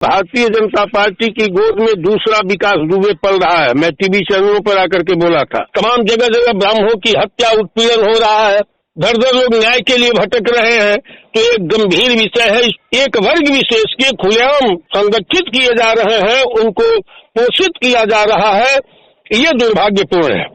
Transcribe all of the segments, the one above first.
Bharatiya Janata party की गोद में दूसरा विकास दुबे पल रहा है। मैं टीवी चैनलों पर आकर के बोला था, तमाम जगह जगह ब्राह्मणों की हत्या उत्पीड़न हो रहा है, दर दर लोग न्याय के लिए भटक रहे हैं। तो एक गंभीर विषय है। एक वर्ग विशेष के खुलेआम संरक्षित किए जा रहे हैं, उनको पोषित किया जा रहा है, ये दुर्भाग्यपूर्ण है।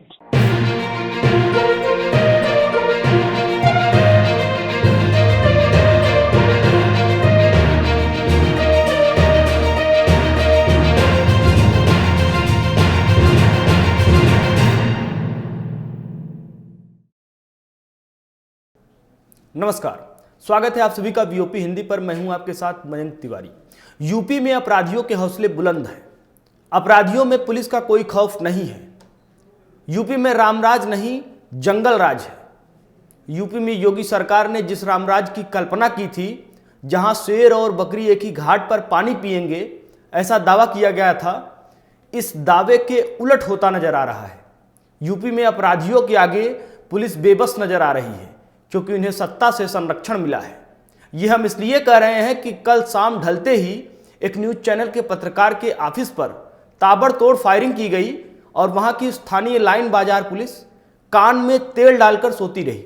नमस्कार, स्वागत है आप सभी का वीओपी हिंदी पर। मैं हूं आपके साथ मयंक तिवारी। यूपी में अपराधियों के हौसले बुलंद हैं। अपराधियों में पुलिस का कोई खौफ नहीं है। यूपी में रामराज नहीं, जंगल राज है। यूपी में योगी सरकार ने जिस रामराज की कल्पना की थी, जहां शेर और बकरी एक ही घाट पर पानी पिएंगे, ऐसा दावा किया गया था, इस दावे के उलट होता नजर आ रहा है। यूपी में अपराधियों के आगे पुलिस बेबस नजर आ रही है, क्योंकि उन्हें सत्ता से संरक्षण मिला है। ये हम इसलिए कह रहे हैं कि कल शाम ढलते ही एक न्यूज चैनल के पत्रकार के ऑफिस पर ताबड़तोड़ फायरिंग की गई और वहां की स्थानीय लाइन बाजार पुलिस कान में तेल डालकर सोती रही।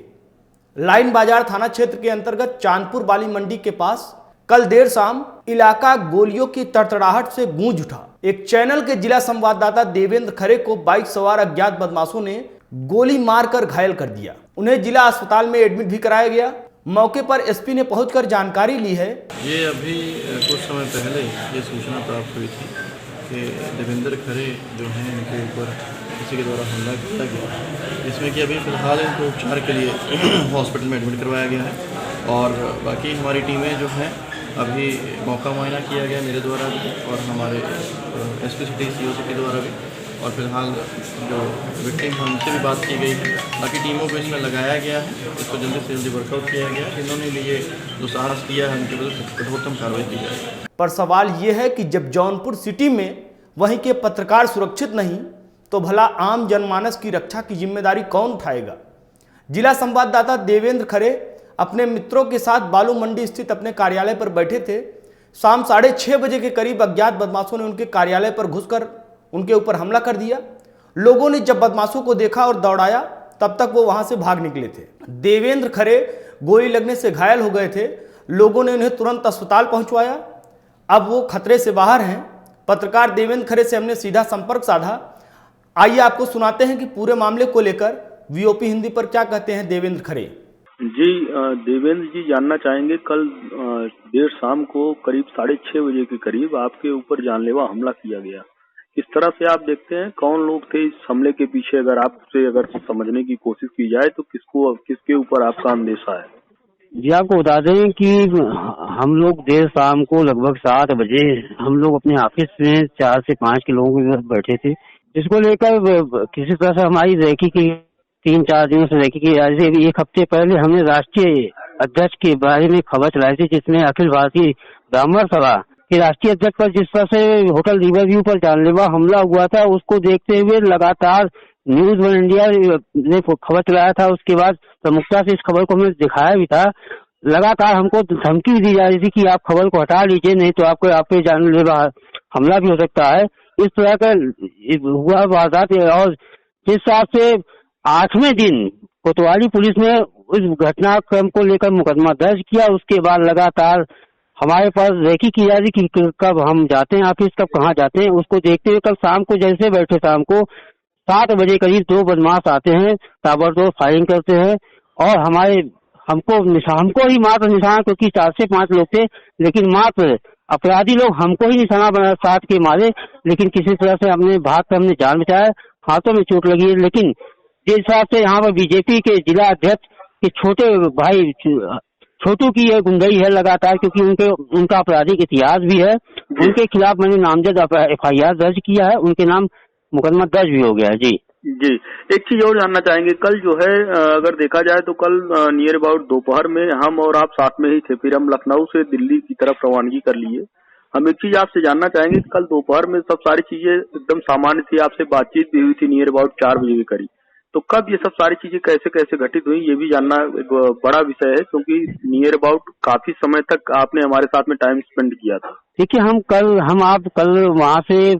लाइन बाजार थाना क्षेत्र के अंतर्गत चांदपुर बाली मंडी के पास कल देर शाम इलाका गोलियों की तड़तड़ाहट से गूंज उठा। एक चैनल के जिला संवाददाता देवेंद्र खरे को बाइक सवार अज्ञात बदमाशों ने गोली मारकर घायल कर दिया। उन्हें जिला अस्पताल में एडमिट भी कराया गया। मौके पर एसपी ने पहुंचकर जानकारी ली है। ये अभी कुछ समय पहले ये सूचना प्राप्त हुई थी कि देवेंद्र खरे जो हैं इनके ऊपर किसी के द्वारा हमला किया गया, जिसमें कि अभी फिलहाल इनको उपचार के लिए हॉस्पिटल में एडमिट करवाया गया है। और बाकी हमारी टीमें जो हैं अभी मौका मुआयना किया गया मेरे द्वारा भी और हमारे एसपी सिटी सीओ सिटी द्वारा भी, और फिलहाल जो विक्टिम हैं उनसे भी बात की गई है। बाकी टीमों को इसमें लगाया गया है, इसको जल्दी से जल्दी वर्कआउट किया गया है। इन्होंने लिए जो साहस किया है उनके विरुद्ध कठोरतम कार्रवाई की जाए। पर सवाल ये है कि जब जौनपुर सिटी में वहीं के पत्रकार सुरक्षित नहीं, तो भला आम जनमानस की रक्षा की जिम्मेदारी कौन उठाएगा? जिला संवाददाता देवेंद्र खरे अपने मित्रों के साथ बालू मंडी स्थित अपने कार्यालय पर बैठे थे। शाम 6:30 बजे के करीब अज्ञात बदमाशों ने उनके कार्यालय पर घुसकर उनके ऊपर हमला कर दिया। लोगों ने जब बदमाशों को देखा और दौड़ाया, तब तक वो वहां से भाग निकले थे। देवेंद्र खरे गोली लगने से घायल हो गए थे। लोगों ने उन्हें तुरंत अस्पताल पहुंचवाया। अब वो खतरे से बाहर हैं। पत्रकार देवेंद्र खरे से हमने सीधा संपर्क साधा। आइए आपको सुनाते हैं कि पूरे मामले को लेकर वीओपी हिंदी पर क्या कहते हैं देवेंद्र खरे। जी देवेंद्र जी, जानना चाहेंगे, कल देर शाम को करीब 6:30 बजे के करीब आपके ऊपर जानलेवा हमला किया गया। किस तरह से आप देखते हैं, कौन लोग थे इस हमले के पीछे? अगर समझने की कोशिश की जाए तो किसके ऊपर आपका अंदेशा है? जी, आपको बता दें कि हम लोग देर शाम को लगभग 7 बजे हम लोग अपने ऑफिस में 4 से 5 के लोगों के साथ बैठे थे। इसको लेकर किसी तरह से हमारी रेकी की 3-4 दिनों से रेकी की जा रही थी। एक हफ्ते पहले हमने राष्ट्रीय अध्यक्ष के बारे में खबर चलाई थी, जिसमें अखिल भारतीय ब्राह्मण सभा के राष्ट्रीय अध्यक्ष पर जिस तरह से होटल रिवर व्यू पर जानलेवा हमला हुआ था, उसको देखते हुए लगातार न्यूज वन इंडिया ने खबर चलाया था। उसके बाद प्रमुखता से इस खबर को हमने दिखाया भी था। लगातार हमको धमकी दी जा रही थी कि आप खबर को हटा लीजिए, नहीं तो आपको आप पे जानलेवा हमला भी हो सकता है। इस तरह का हुआ वारदात। और जिस हिसाब से 8वें दिन कोतवाली पुलिस ने उस घटनाक्रम को लेकर मुकदमा दर्ज किया, उसके बाद लगातार हमारे पास रेकी की जा रही कि कब हम जाते हैं ऑफिस, कब कहाँ जाते हैं। उसको देखते हुए कल शाम को जैसे बैठे, शाम को 7 बजे करीब 2 बदमाश आते हैं, ताबड़तोड़ फायरिंग करते हैं और हमको ही मात्र निशाना, क्योंकि 4 से 5 लोग थे, लेकिन मात्र अपराधी लोग हमको ही निशाना बना साथ के मारे। लेकिन किसी तरह से हमने भाग कर हमने जान बचाया। हाथों में चोट लगी है। लेकिन जिस हिसाब से यहाँ पर बीजेपी के जिला अध्यक्ष के छोटे भाई छोटू की यह गुंडई है लगातार, क्योंकि उनका आपराधिक इतिहास भी है। उनके खिलाफ मैंने नामजद FIR दर्ज किया है, उनके नाम मुकदमा दर्ज भी हो गया है। जी, एक चीज और जानना चाहेंगे, कल जो है अगर देखा जाए तो कल नियर अबाउट दोपहर में हम और आप साथ में ही थे, फिर हम लखनऊ से दिल्ली की तरफ रवानगी कर लिए। हम एक चीज आपसे जानना चाहेंगे, कल दोपहर में सब सारी चीजें एकदम सामान्य थी, आपसे बातचीत भी हुई थी नियर अबाउट 4 बजे के करीब। तो कब ये सब सारी चीजें कैसे कैसे घटित हुई ये भी जानना एक बड़ा विषय है, क्योंकि नियर अबाउट काफी समय तक आपने हमारे साथ में टाइम स्पेंड किया था। देखिए हम कल वहाँ से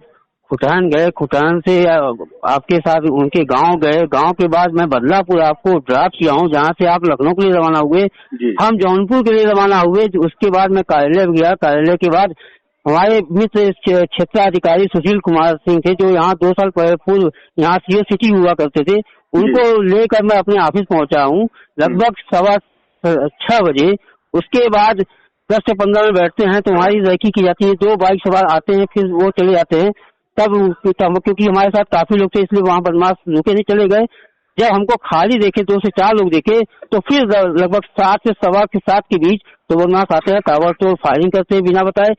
खुटान गए, खुटान से आपके साथ उनके गांव गए, गांव के बाद मैं बदलापुर आपको ड्रॉप किया हूँ, जहाँ से आप लखनऊ के लिए रवाना हुए, हम जौनपुर के लिए रवाना हुए। उसके बाद मैं कार्यालय गया, कार्यालय के बाद हमारे मित्र क्षेत्राधिकारी सुशील कुमार सिंह थे, जो यहाँ 2 साल पूर्व यहाँ सीओ सिटी हुआ करते थे, उनको लेकर मैं अपने ऑफिस पहुंचा हूँ लगभग 6:15 बजे। उसके बाद 10 से 15 में बैठते हैं तो हमारी रेकी की जाती है, 2 बाइक सवार आते हैं, फिर वो चले जाते हैं। तब क्योंकि हमारे साथ काफी लोग थे इसलिए वहाँ बदमाश रुके नहीं, चले गए। जब हमको खाली देखे, 2 से 4 लोग देखे, तो फिर लगभग 7 से 7:15 के बीच तो बदमाश आते हैं, ताबड़तोड़ फायरिंग करते हैं बिना बताए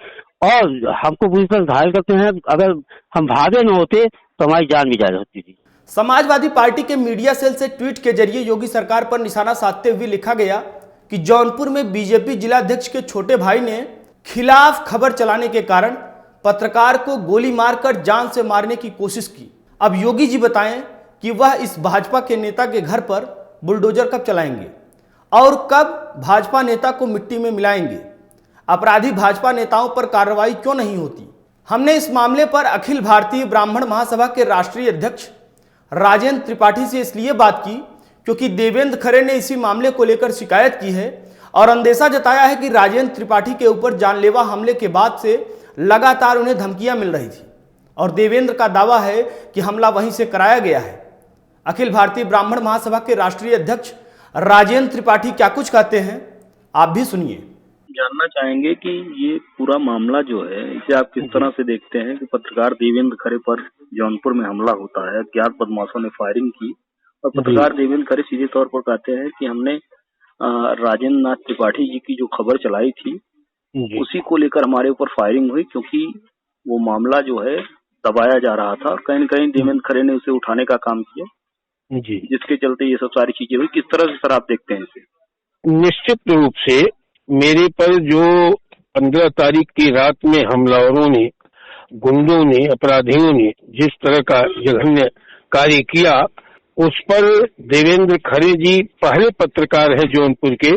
और हमको पूरी तरह घायल करते हैं। अगर हम भागे न होते तो हमारी जान भी जा सकती थी। समाजवादी पार्टी के मीडिया सेल से ट्वीट के जरिए योगी सरकार पर निशाना साधते हुए लिखा गया कि जौनपुर में बीजेपी जिलाध्यक्ष के छोटे भाई ने खिलाफ खबर चलाने के कारण पत्रकार को गोली मारकर जान से मारने की कोशिश की। अब योगी जी बताएं कि वह इस भाजपा के नेता के घर पर बुलडोजर कब चलाएंगे और कब भाजपा नेता को मिट्टी में मिलाएंगे। अपराधी भाजपा नेताओं पर कार्रवाई क्यों नहीं होती। हमने इस मामले पर अखिल भारतीय ब्राह्मण महासभा के राष्ट्रीय अध्यक्ष राजेंद्र त्रिपाठी से इसलिए बात की क्योंकि देवेंद्र खरे ने इसी मामले को लेकर शिकायत की है और अंदेशा जताया है कि राजेंद्र त्रिपाठी के ऊपर जानलेवा हमले के बाद से लगातार उन्हें धमकियां मिल रही थी और देवेंद्र का दावा है कि हमला वहीं से कराया गया है। अखिल भारतीय ब्राह्मण महासभा के राष्ट्रीय अध्यक्ष राजेंद्र त्रिपाठी क्या कुछ कहते हैं, आप भी सुनिए। जानना चाहेंगे कि ये पूरा मामला जो है इसे आप किस तरह से देखते हैं कि पत्रकार देवेंद्र खरे पर जौनपुर में हमला होता है, अज्ञात बदमाशों ने फायरिंग की और पत्रकार देवेंद्र खरे सीधे तौर पर कहते हैं कि हमने राजेंद्र नाथ त्रिपाठी जी की जो खबर चलाई थी उसी को लेकर हमारे ऊपर फायरिंग हुई, क्योंकि वो मामला जो है दबाया जा रहा था। कहीं न कहीं देवेंद्र खरे ने उसे उठाने का काम किया, जिसके चलते ये सब सारी चीजें हुई। किस तरह से सर आप देखते हैं इसे? निश्चित रूप से मेरे पर जो 15 तारीख की रात में हमलावरों ने, गुंडों ने, अपराधियों ने जिस तरह का जघन्य कार्य किया, उस पर देवेंद्र खरे जी पहले पत्रकार हैं जौनपुर के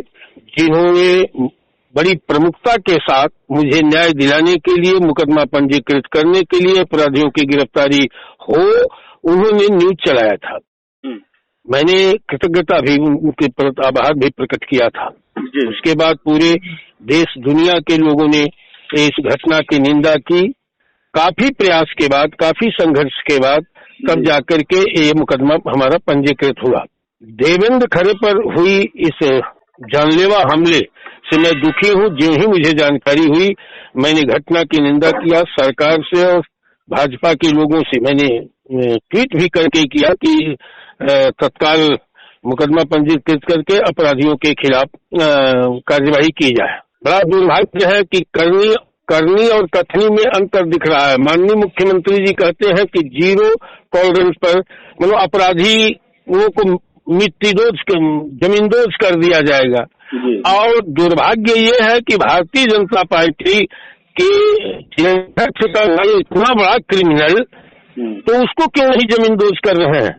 जिन्होंने बड़ी प्रमुखता के साथ मुझे न्याय दिलाने के लिए, मुकदमा पंजीकृत करने के लिए, अपराधियों की गिरफ्तारी हो, उन्होंने न्यूज चलाया था। मैंने कृतज्ञता भी, उनके प्रति आभार भी प्रकट किया था। उसके बाद पूरे देश दुनिया के लोगों ने इस घटना की निंदा की। काफी प्रयास के बाद, काफी संघर्ष के बाद तब जाकर के ये मुकदमा हमारा पंजीकृत हुआ। देवेंद्र खरे पर हुई इस जानलेवा हमले से मैं दुखी हूँ। जो ही मुझे जानकारी हुई मैंने घटना की निंदा किया। सरकार से और भाजपा के लोगों से मैंने ट्वीट भी करके किया कि तत्काल मुकदमा पंजीकृत करके अपराधियों के खिलाफ कार्यवाही की जाए। बड़ा दुर्भाग्य है कि करनी और कथनी में अंतर दिख रहा है। माननीय मुख्यमंत्री जी कहते हैं कि 0 टॉलरेंस पर मतलब अपराधियों को मिट्टीदोज, जमींदोज कर दिया जाएगा। और दुर्भाग्य ये है कि भारतीय जनता पार्टी के अध्यक्ष का भाई इतना बड़ा क्रिमिनल, तो उसको क्यों नहीं जमींदोज कर रहे हैं?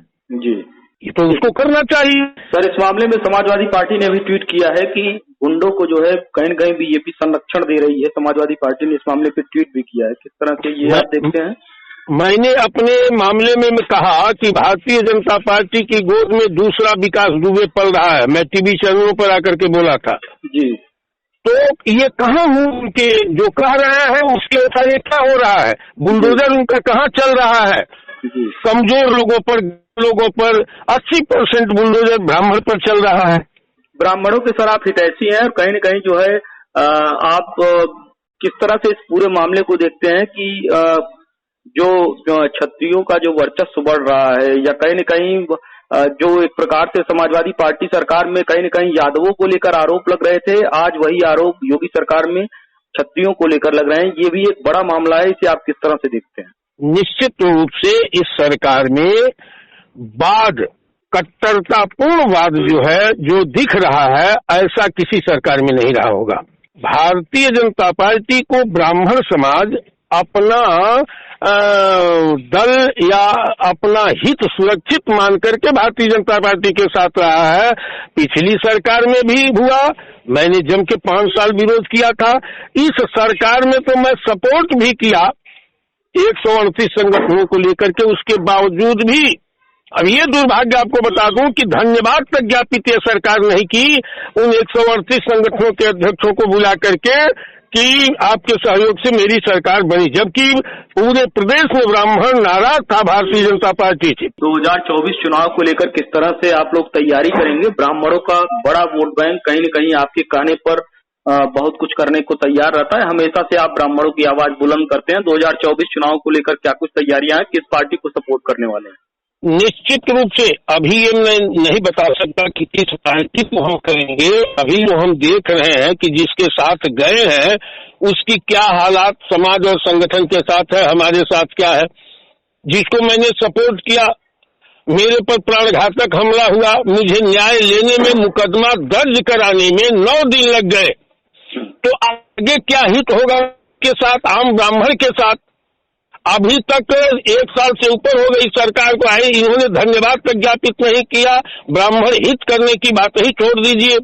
ये तो उसको करना चाहिए। सर, इस मामले में समाजवादी पार्टी ने भी ट्वीट किया है कि गुंडों को जो है कहीं न कहीं बीजेपी संरक्षण दे रही है। समाजवादी पार्टी ने इस मामले पे ट्वीट भी किया है। किस तरह से ये आप देखते हैं? मैंने अपने मामले में कहा कि भारतीय जनता पार्टी की गोद में दूसरा विकास दुबे पल रहा है। मैं टीवी चैनलों पर आकर के बोला था जी। तो ये कहाँ हूँ उनके जो कह रहे हैं उसके अनुसार ये क्या हो रहा है? बुलडोजर उनका कहाँ चल रहा है? कमजोर लोगों पर 80% बुलडोजर ब्राह्मण पर चल रहा है। ब्राह्मणों के सर आप हितैषी हैं और कहीं न कहीं जो है आप किस तरह से इस पूरे मामले को देखते हैं कि जो क्षत्रियों का जो वर्चस्व बढ़ रहा है या कहीं न कहीं जो एक प्रकार से समाजवादी पार्टी सरकार में कहीं न कहीं यादवों को लेकर आरोप लग रहे थे, आज वही आरोप योगी सरकार में क्षत्रियों को लेकर लग रहे हैं। ये भी एक बड़ा मामला है, इसे आप किस तरह से देखते हैं? निश्चित रूप से इस सरकार में वाद, कट्टरतापूर्ण वाद जो है, जो दिख रहा है, ऐसा किसी सरकार में नहीं रहा होगा। भारतीय जनता पार्टी को ब्राह्मण समाज अपना दल या अपना हित सुरक्षित मान करके भारतीय जनता पार्टी के साथ रहा है। पिछली सरकार में भी हुआ, मैंने जम के 5 साल विरोध किया था। इस सरकार में तो मैं सपोर्ट भी किया 138 संगठनों को लेकर के, उसके बावजूद भी अब ये दुर्भाग्य आपको बता दूं कि धन्यवाद तक ज्ञापित ये सरकार नहीं की उन 138 संगठनों के अध्यक्षों को बुला करके कि आपके सहयोग से मेरी सरकार बनी, जबकि पूरे प्रदेश में ब्राह्मण नाराज था भारतीय जनता पार्टी से। 2024 चुनाव को लेकर किस तरह से आप लोग तैयारी करेंगे? ब्राह्मणों का बड़ा वोट बैंक कहीं न कहीं आपके कहने पर बहुत कुछ करने को तैयार रहता है। हमेशा से आप ब्राह्मणों की आवाज बुलंद करते हैं। 2024 चुनाव को लेकर क्या कुछ तैयारियां हैं? किस पार्टी को सपोर्ट करने वाले हैं? निश्चित रूप से अभी ये मैं नहीं बता सकता कि किस पार्टी को हम करेंगे। अभी जो हम देख रहे हैं कि जिसके साथ गए हैं उसकी क्या हालात समाज और संगठन के साथ है, हमारे साथ क्या है। जिसको मैंने सपोर्ट किया, मेरे पर प्राणघातक हमला हुआ, मुझे न्याय लेने में, मुकदमा दर्ज कराने में 9 दिन लग गए, तो आगे क्या हित होगा के साथ, आम ब्राह्मण के साथ। अभी तक 1 साल से ऊपर हो गई सरकार को आए, इन्होंने धन्यवाद तक ज्ञापित नहीं किया। ब्राह्मण हित करने की बात ही छोड़ दीजिए।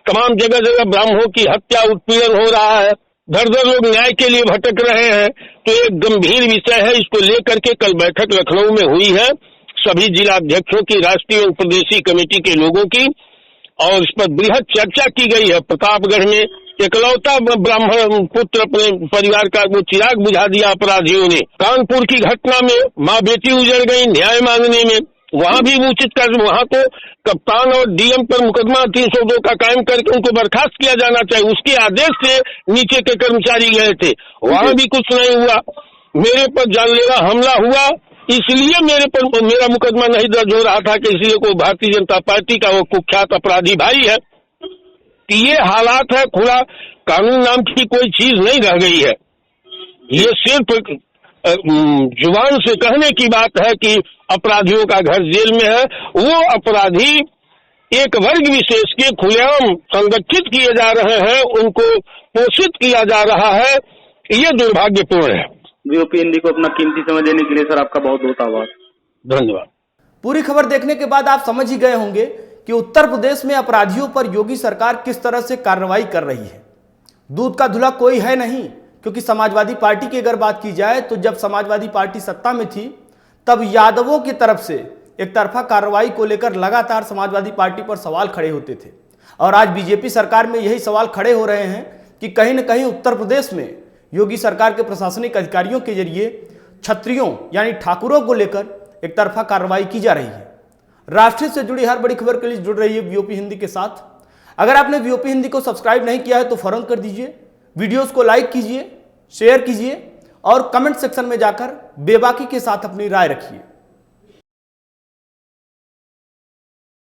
तमाम जगह जगह ब्राह्मणों की हत्या उत्पीड़न हो रहा है, दर लोग न्याय के लिए भटक रहे हैं। तो एक गंभीर विषय है, इसको लेकर के कल बैठक लखनऊ में हुई है सभी जिला अध्यक्षों की, राष्ट्रीय और प्रदेशी कमेटी के लोगों की, और इस पर बृहद चर्चा की गई है। प्रतापगढ़ में एकलौता ब्राह्मण पुत्र अपने परिवार का वो चिराग बुझा दिया अपराधियों ने। कानपुर की घटना में माँ बेटी उजड़ गई न्याय मांगने में, वहां भी उचित कर, वहां तो कप्तान और डीएम पर मुकदमा 302 का कायम करके उनको बर्खास्त किया जाना चाहिए, उसके आदेश से नीचे के कर्मचारी गए थे, वहां भी कुछ नहीं हुआ। मेरे पर जानलेवा हमला हुआ, इसलिए मेरे पर मेरा मुकदमा नहीं दर्ज हो रहा था कि इसलिए कोई भारतीय जनता पार्टी का वो कुख्यात अपराधी भाई है। ये हालात है, खुला कानून नाम की कोई चीज नहीं रह गई है। ये सिर्फ जुबान से कहने की बात है कि अपराधियों का घर जेल में है। वो अपराधी एक वर्ग विशेष के खुलेआम संरक्षित किए जा रहे हैं, उनको पोषित किया जा रहा है, ये दुर्भाग्यपूर्ण है। वीओपी हिंदी को अपना कीमती समय देने के लिए सर आपका बहुत बहुत आभार। धन्यवाद। पूरी खबर देखने के बाद आप समझ ही गए होंगे कि उत्तर प्रदेश में अपराधियों पर योगी सरकार किस तरह से कार्रवाई कर रही है। दूध का धुला कोई है नहीं, क्योंकि समाजवादी पार्टी की अगर बात की जाए तो जब समाजवादी पार्टी सत्ता में थी तब यादवों की तरफ से एक तरफा कार्रवाई को लेकर लगातार समाजवादी पार्टी पर सवाल खड़े होते थे, और आज बीजेपी सरकार में यही सवाल खड़े हो रहे हैं कि कहीं न कहीं उत्तर प्रदेश में योगी सरकार के प्रशासनिक अधिकारियों के जरिए क्षत्रियों यानी ठाकुरों को लेकर एक तरफा कार्रवाई की जा रही है। राष्ट्रीय से जुड़ी हर बड़ी खबर के लिए जुड़ रही है वीओपी हिंदी के साथ। अगर आपने वीओपी हिंदी को सब्सक्राइब नहीं किया है तो फौरन कर दीजिए, वीडियोस को लाइक कीजिए, शेयर कीजिए और कमेंट सेक्शन में जाकर बेबाकी के साथ अपनी राय रखिए।